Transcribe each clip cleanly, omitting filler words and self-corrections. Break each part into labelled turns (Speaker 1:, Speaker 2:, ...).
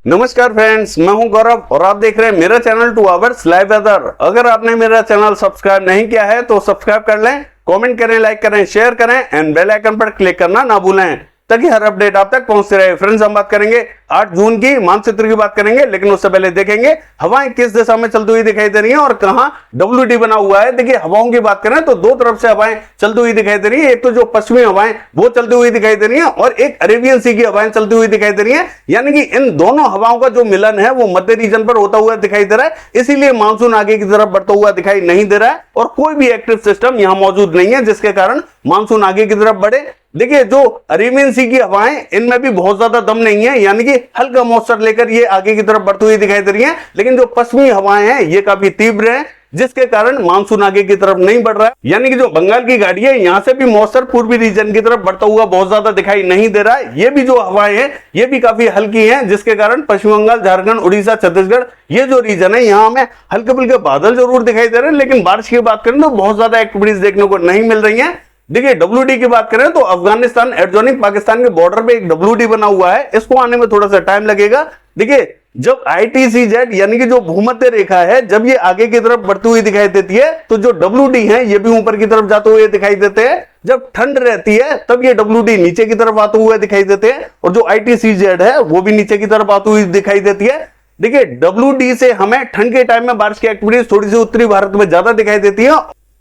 Speaker 1: नमस्कार फ्रेंड्स, मैं हूं गौरव और आप देख रहे हैं मेरा चैनल 2 आवर्स लाइव वेदर। अगर आपने मेरा चैनल सब्सक्राइब नहीं किया है तो सब्सक्राइब कर लें, कमेंट करें, लाइक करें, शेयर करें एंड बेल आइकन पर क्लिक करना ना भूलें ताकि हर अपडेट आप तक पहुंचते रहे। फ्रेंड्स, हम बात करेंगे 8 जून की मानचित्र की बात करेंगे, लेकिन उससे पहले देखेंगे हवाएं किस दिशा में चलती हुई दिखाई दे रही हैं और कहां WD बना हुआ है। देखिए, हवाओं की बात करें तो दो तरफ से हवाएं चलती हुई दिखाई दे रही है। एक तो जो पश्चिमी हवाएं वो चलती हुई दिखाई दे रही है और एक अरेबियन सी की हवाएं चलती हुई दिखाई दे रही है। यानी कि इन दोनों हवाओं का जो मिलन है वो मध्य रीजन पर होता हुआ दिखाई दे रहा है, इसीलिए मानसून आगे की तरफ बढ़ता हुआ दिखाई नहीं दे रहा है और कोई भी एक्टिव सिस्टम यहां मौजूद नहीं है जिसके कारण मानसून आगे की तरफ बढ़े। देखिए, जो अरेबियन सी की हवाएं, इनमें भी बहुत ज्यादा दम नहीं है, यानी कि हल्का मॉइस्चर लेकर ये आगे की तरफ बढ़ती हुई दिखाई दे रही हैं। लेकिन जो पश्चिमी हवाएं हैं ये काफी तीव्र हैं जिसके कारण मानसून आगे की तरफ नहीं बढ़ रहा है। यानी कि जो बंगाल की घाटी है यहां से भी मॉइस्चर पूर्वी रीजन की तरफ बढ़ता हुआ बहुत ज्यादा दिखाई नहीं दे रहा है। ये भी जो हवाएं हैं ये भी काफी हल्की हैं जिसके कारण पश्चिम बंगाल, झारखंड, उड़ीसा, छत्तीसगढ़ ये जो रीजन है यहां हमें हल्के फुल्के बादल जरूर दिखाई दे रहे हैं, लेकिन बारिश की बात करें तो बहुत ज्यादा एक्टिविटीज देखने को नहीं मिल रही है। देखिए, WD की बात करें तो अफगानिस्तान एडजॉइनिंग पाकिस्तान के बॉर्डर पे एक WD बना हुआ है, इसको आने में थोड़ा सा टाइम लगेगा। देखिए, जब ITCZ यानी कि जो भूमध्य रेखा है जब ये आगे की तरफ बढ़ती हुई दिखाई देती है तो जो WD है ये भी ऊपर की तरफ जाते हुए दिखाई देते हैं। जब ठंड रहती है तब ये WD नीचे की तरफ आते हुए दिखाई देते हैं और जो ITCZ है वो भी नीचे की तरफ आती हुई दिखाई देती है। देखिए, WD से हमें ठंड के टाइम में बारिश की एक्टिविटीज थोड़ी सी उत्तरी भारत में ज्यादा दिखाई देती है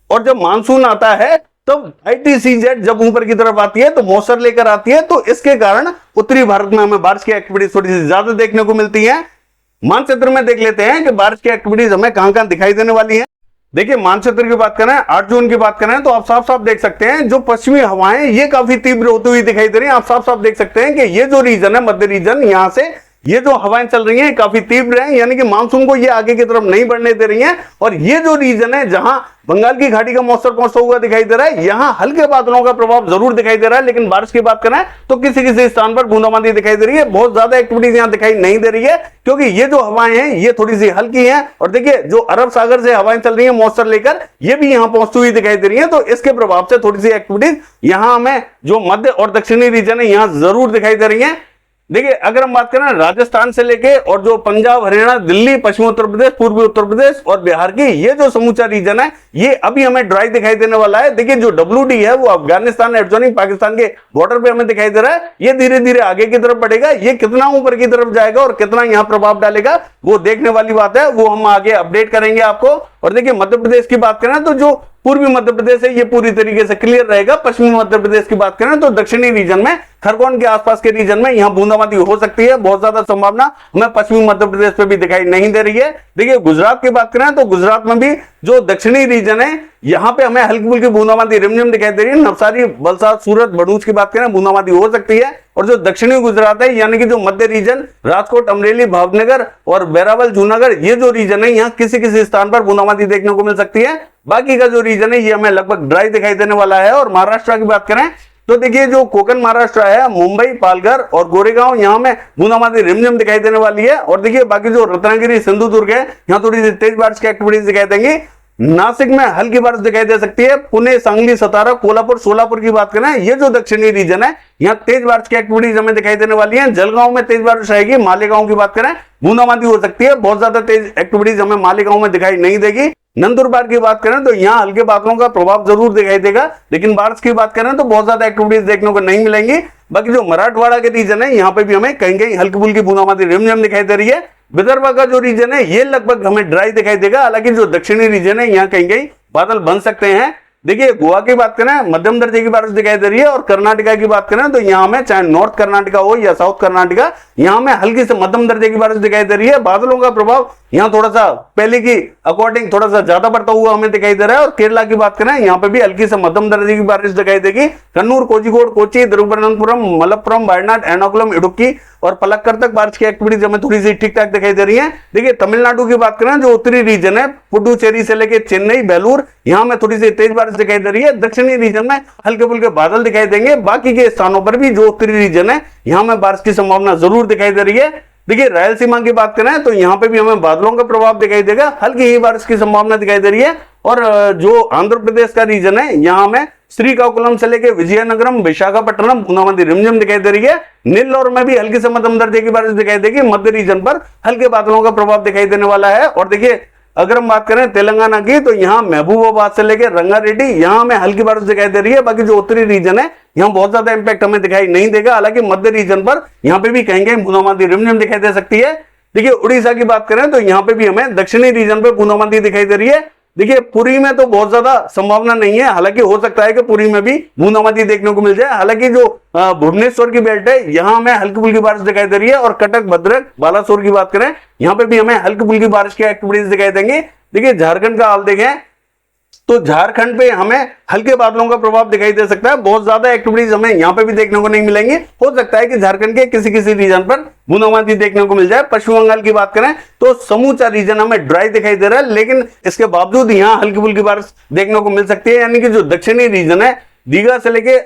Speaker 1: और जब मानसून आता है तब ITCZ जब ऊपर की तरफ आती है तो मॉइस्चर लेकर आती है, तो इसके कारण उत्तरी भारत में हमें बारिश की एक्टिविटीज थोड़ी सी ज्यादा देखने को मिलती है। मानचित्र में देख लेते हैं कि बारिश की एक्टिविटीज हमें कहां कहां दिखाई देने वाली है। देखिए, मानचित्र की बात करें, 8 जून की बात करें तो आप साफ साफ देख सकते हैं जो पश्चिमी हवाएं ये काफी तीव्र होती हुई दिखाई दे रही है। आप साफ साफ देख सकते हैं कि ये जो रीजन है मध्य रीजन, यहां से ये जो हवाएं चल रही हैं काफी तीव्र हैं, यानी कि मानसून को ये आगे की तरफ नहीं बढ़ने दे रही हैं। और ये जो रीजन है जहां बंगाल की घाटी का मॉइस्चर पहुंचता हुआ दिखाई दे रहा है, यहां हल्के बादलों का प्रभाव जरूर दिखाई दे रहा है, लेकिन बारिश की बात करें तो किसी किसी स्थान पर बूंदाबांदी दिखाई दे रही है। बहुत ज्यादा एक्टिविटीज यहां दिखाई नहीं दे रही है क्योंकि ये जो हवाएं हैं ये थोड़ी सी हल्की हैं। और देखिए, जो अरब सागर से हवाएं चल रही है मॉइस्चर लेकर, ये भी यहां पहुंचती हुई दिखाई दे रही है, तो इसके प्रभाव से थोड़ी सी एक्टिविटीज यहां हमें जो मध्य और दक्षिणी रीजन है यहां जरूर दिखाई दे रही है। देखिए, अगर हम बात करें राजस्थान से लेके और जो पंजाब, हरियाणा, दिल्ली, पश्चिमी उत्तर प्रदेश, पूर्वी उत्तर प्रदेश और बिहार की ये जो समूचा रीजन है ये अभी हमें ड्राई दिखाई देने वाला है। देखिए, जो WD है वो अफगानिस्तान एडजॉइनिंग पाकिस्तान के बॉर्डर पे हमें दिखाई दे रहा है, ये धीरे धीरे आगे की तरफ बढ़ेगा। ये कितना ऊपर की तरफ जाएगा और कितना यहां प्रभाव डालेगा वो देखने वाली बात है, वो हम आगे अपडेट करेंगे आपको। और देखिए, मध्य प्रदेश की बात करें तो जो पूर्वी मध्य प्रदेश है ये पूरी तरीके से क्लियर रहेगा। पश्चिमी मध्य प्रदेश की बात करें तो दक्षिणी रीजन में, खरगोन के आसपास के रीजन में यहां बूंदाबांदी हो सकती है। बहुत ज्यादा संभावना हमें पश्चिमी मध्य प्रदेश पे भी दिखाई नहीं दे रही है। देखिए, गुजरात की बात करें तो गुजरात में भी जो दक्षिणी रीजन है यहां पे हमें हल्की फुल्की बूंदाबांदी रिमझिम दिखाई दे रही है। नवसारी, वलसाड, सूरत, भरूच की बात करें बूंदाबांदी हो सकती है। और जो दक्षिणी गुजरात है यानी कि जो मध्य रीजन, राजकोट, अमरेली, भावनगर और वेरावल, जूनागढ़ ये जो रीजन है यहाँ किसी किसी स्थान पर बूंदाबांदी देखने को मिल सकती है। बाकी का जो रीजन है ये हमें लगभग ड्राई दिखाई देने वाला है। और महाराष्ट्र की बात करें तो देखिए, जो कोकण महाराष्ट्र है, मुंबई, पालघर और गोरेगांव यहां में बूंदाबांदी रिमझिम दिखाई देने वाली है। और देखिए, बाकी जो रत्नागिरी, सिंधुदुर्ग है यहाँ थोड़ी सी तेज बारिश की एक्टिविटीज दिखाई देंगी। नासिक में हल्की बारिश दिखाई दे सकती है। पुणे, सांगली, सतारा, कोल्हापुर, सोलापुर की बात करें ये जो दक्षिणी रीजन है यहाँ तेज बारिश की एक्टिविटीज हमें दिखाई देने वाली है। जलगांव में तेज बारिश रहेगी। मालेगांव की बात करें बूंदाबांदी हो सकती है। बहुत ज्यादा तेज एक्टिविटीज हमें मालेगांव में दिखाई नहीं देगी। नंदुरबार की बात करें तो यहाँ हल्के बादलों का प्रभाव जरूर दिखाई देगा, लेकिन बारिश की बात करें तो बहुत ज्यादा एक्टिविटीज देखने को नहीं मिलेंगी। बाकी जो मराठवाड़ा के रीजन है यहाँ पे भी हमें कहीं कहीं हल्की फुल्की बूंदाबांदी रिमझिम दिखाई दे रही है। विदर्भ का जो रीजन है ये लगभग हमें ड्राई दिखाई देगा, हालांकि जो दक्षिणी रीजन है यहाँ कहीं कहीं बादल बन सकते हैं। देखिए, गोवा की बात करें मध्यम दर्जे की बारिश दिखाई दे रही है। और कर्नाटका की बात करें तो यहाँ में चाहे नॉर्थ कर्नाटका हो या साउथ कर्नाटका यहाँ में हल्की से मध्यम दर्जे की बारिश दिखाई दे रही है। बादलों का प्रभाव यहाँ थोड़ा सा पहले की अकॉर्डिंग थोड़ा सा ज्यादा बढ़ता हुआ हमें दिखाई दे रहा है। और केरला की बात करें यहाँ पे भी हल्की से मध्यम दर्जे की बारिश दिखाई देगी। कन्नूर, कोझिकोड, कोची, तिरुवनंतपुरम, मलप्पुरम, वायनाड, एर्नाकुलम, इडुक्की और पलक्कड़ तक बारिश की एक्टिविटीज हमें थोड़ी सी ठीक ठाक दिखाई दे रही है। देखिए, तमिलनाडु की बात करें जो उत्तरी रीजन है, पुडुचेरी से लेकर चेन्नई, बेलूर यहाँ में थोड़ी सी तेज बारिश दिखाई दे रही है। दक्षिणी रीजन में हल्के फुल्के बादल दिखाई देंगे। बाकी के स्थानों पर भी जो उत्तरी रीजन है यहाँ में बारिश की संभावना जरूर दिखाई दे रही है। देखिए रायलसीमा की बात करें तो यहाँ पे भी हमें बादलों का प्रभाव दिखाई देगा, हल्की ही बारिश की संभावना दिखाई दे रही है। और जो आंध्र प्रदेश का रीजन है यहाँ में श्रीकाकुलम से लेके विजयनगरम, विशाखापट्टनम बूंदाबांदी रिमझिम दिखाई दे रही है। नेल्लोर में भी हल्की से मध्यम दर्जे की बारिश दिखाई देगी। मध्य रीजन पर हल्के बादलों का प्रभाव दिखाई देने वाला है। और देखिए अगर हम बात करें तेलंगाना की तो यहाँ महबूबाबाद से लेकर रंगारेड्डी यहाँ में हल्की बारिश दिखाई दे रही है। बाकी जो उत्तरी रीजन है यहाँ बहुत ज्यादा इंपैक्ट हमें दिखाई नहीं देगा। हालांकि मध्य रीजन पर यहाँ पे भी कहीं कहीं बूंदाबांदी रिमझिम दिखाई दे सकती है। देखिए उड़ीसा की बात करें तो यहाँ पे भी हमें दक्षिणी रीजन पे बूंदाबांदी दिखाई दे रही है। देखिए पुरी में तो बहुत ज्यादा संभावना नहीं है, हालांकि हो सकता है कि पुरी में भी बूंदाबांदी देखने को मिल जाए। हालांकि जो भुवनेश्वर की बेल्ट है यहाँ हमें हल्की फुल्की बारिश दिखाई दे रही है। और कटक, भद्रक, बालासोर की बात करें यहाँ पे भी हमें हल्की फुल्की बारिश की एक्टिविटीज दिखाई देंगी। देखिए झारखंड का हाल देखें तो झारखंड पे हमें हल्के बादलों का प्रभाव दिखाई दे सकता है। बहुत ज्यादा एक्टिविटीज हमें यहाँ पे भी देखने को नहीं मिलेंगी। हो सकता है कि झारखंड के किसी किसी रीजन पर बूंदाबांदी देखने को मिल जाए। पश्चिम बंगाल की बात करें तो समूचा रीजन हमें ड्राई दिखाई दे रहा है, लेकिन इसके बावजूद यहाँ हल्की फुल्की बारिश देखने को मिल सकती है। यानी कि जो दक्षिणी रीजन है दीघा से लेके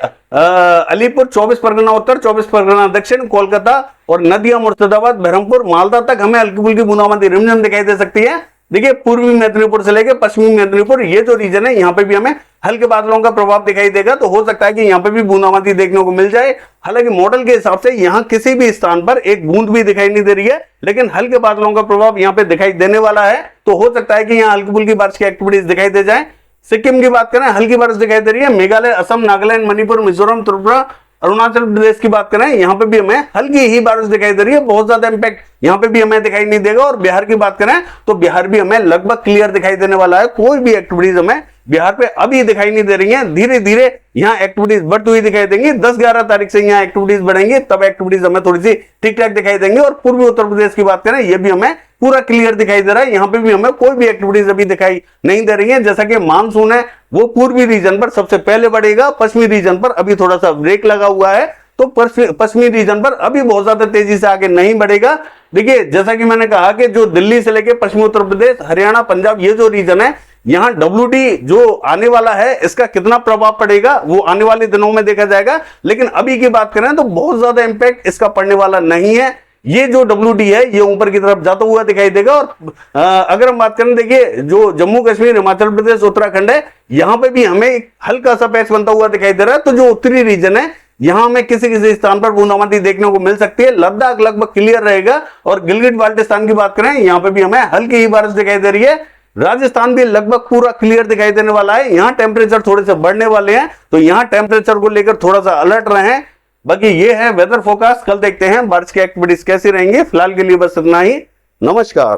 Speaker 1: अलीपुर, 24 परगना उत्तर, 24 परगना दक्षिण, कोलकाता और नदिया, मुर्शिदाबाद, बहरमपुर, मालदा तक हमें हल्की फुल्की बूंदाबांदी रिमझिम दिखाई दे सकती है। देखिए पूर्वी मेदिनीपुर से लेकर पश्चिमी मेदिनीपुर ये जो रीजन है यहाँ पे भी हमें हल्के बादलों का प्रभाव दिखाई देगा। तो हो सकता है कि यहाँ पे भी बूंदाबांदी देखने को मिल जाए। हालांकि मॉडल के हिसाब से यहाँ किसी भी स्थान पर एक बूंद भी दिखाई नहीं दे रही है, लेकिन हल्के बादलों का प्रभाव यहाँ पे दिखाई देने वाला है। तो हो सकता है कि यहाँ हल्की फुल्की बारिश की एक्टिविटीज दिखाई दे जाए। सिक्किम की बात करें हल्की बारिश दिखाई दे रही है। मेघालय, असम, नागालैंड, मणिपुर, मिजोरम, त्रिपुरा, अरुणाचल प्रदेश की बात करें यहाँ पे भी हमें हल्की ही बारिश दिखाई दे रही है। बहुत ज्यादा इंपैक्ट यहाँ पे भी हमें दिखाई नहीं देगा। और बिहार की बात करें तो बिहार भी हमें लगभग क्लियर दिखाई देने वाला है। कोई भी एक्टिविटीज हमें बिहार पे अभी दिखाई नहीं दे रही है। धीरे धीरे यहाँ एक्टिविटीज बढ़ती हुई दिखाई देंगी। 10-11 तारीख से यहाँ एक्टिविटीज बढ़ेंगी, तब एक्टिविटीज हमें थोड़ी सी ठीक ठाक दिखाई देंगी। और पूर्वी उत्तर प्रदेश की बात करें ये भी हमें पूरा क्लियर दिखाई दे रहा है। यहाँ पे भी हमें कोई भी एक्टिविटीज अभी दिखाई नहीं दे रही है। जैसा कि मानसून है वो पूर्वी रीजन पर सबसे पहले बढ़ेगा, पश्चिमी रीजन पर अभी थोड़ा सा ब्रेक लगा हुआ है। तो पश्चिमी रीजन पर अभी बहुत ज्यादा तेजी से आगे नहीं बढ़ेगा। देखिए जैसा कि मैंने कहा कि जो दिल्ली से लेके पश्चिमी उत्तर प्रदेश, हरियाणा, पंजाब ये जो रीजन है यहाँ WD जो आने वाला है इसका कितना प्रभाव पड़ेगा वो आने वाले दिनों में देखा जाएगा। लेकिन अभी की बात करें तो बहुत ज्यादा इंपैक्ट इसका पड़ने वाला नहीं है। ये जो WD है ये ऊपर की तरफ जाता हुआ दिखाई देगा। और अगर हम बात करें देखिए जो जम्मू कश्मीर, हिमाचल प्रदेश, उत्तराखंड है यहाँ पे भी हमें एक हल्का सा पैच बनता हुआ दिखाई दे रहा है। तो जो उत्तरी रीजन है यहाँ में किसी किसी स्थान पर बूंदाबांदी देखने को मिल सकती है। लद्दाख लगभग क्लियर रहेगा। और गिलगित बाल्टिस्तान की बात करें यहाँ पे भी हमें हल्की ही बारिश दिखाई दे रही है। राजस्थान भी लगभग पूरा क्लियर दिखाई देने वाला है। यहाँ टेम्परेचर थोड़े से बढ़ने वाले हैं, तो यहाँ टेम्परेचर को लेकर थोड़ा सा अलर्ट रहें। बाकी ये है वेदर फोरकास्ट। कल देखते हैं बारिश की एक्टिविटीज कैसी रहेंगी। फिलहाल के लिए बस इतना ही। नमस्कार।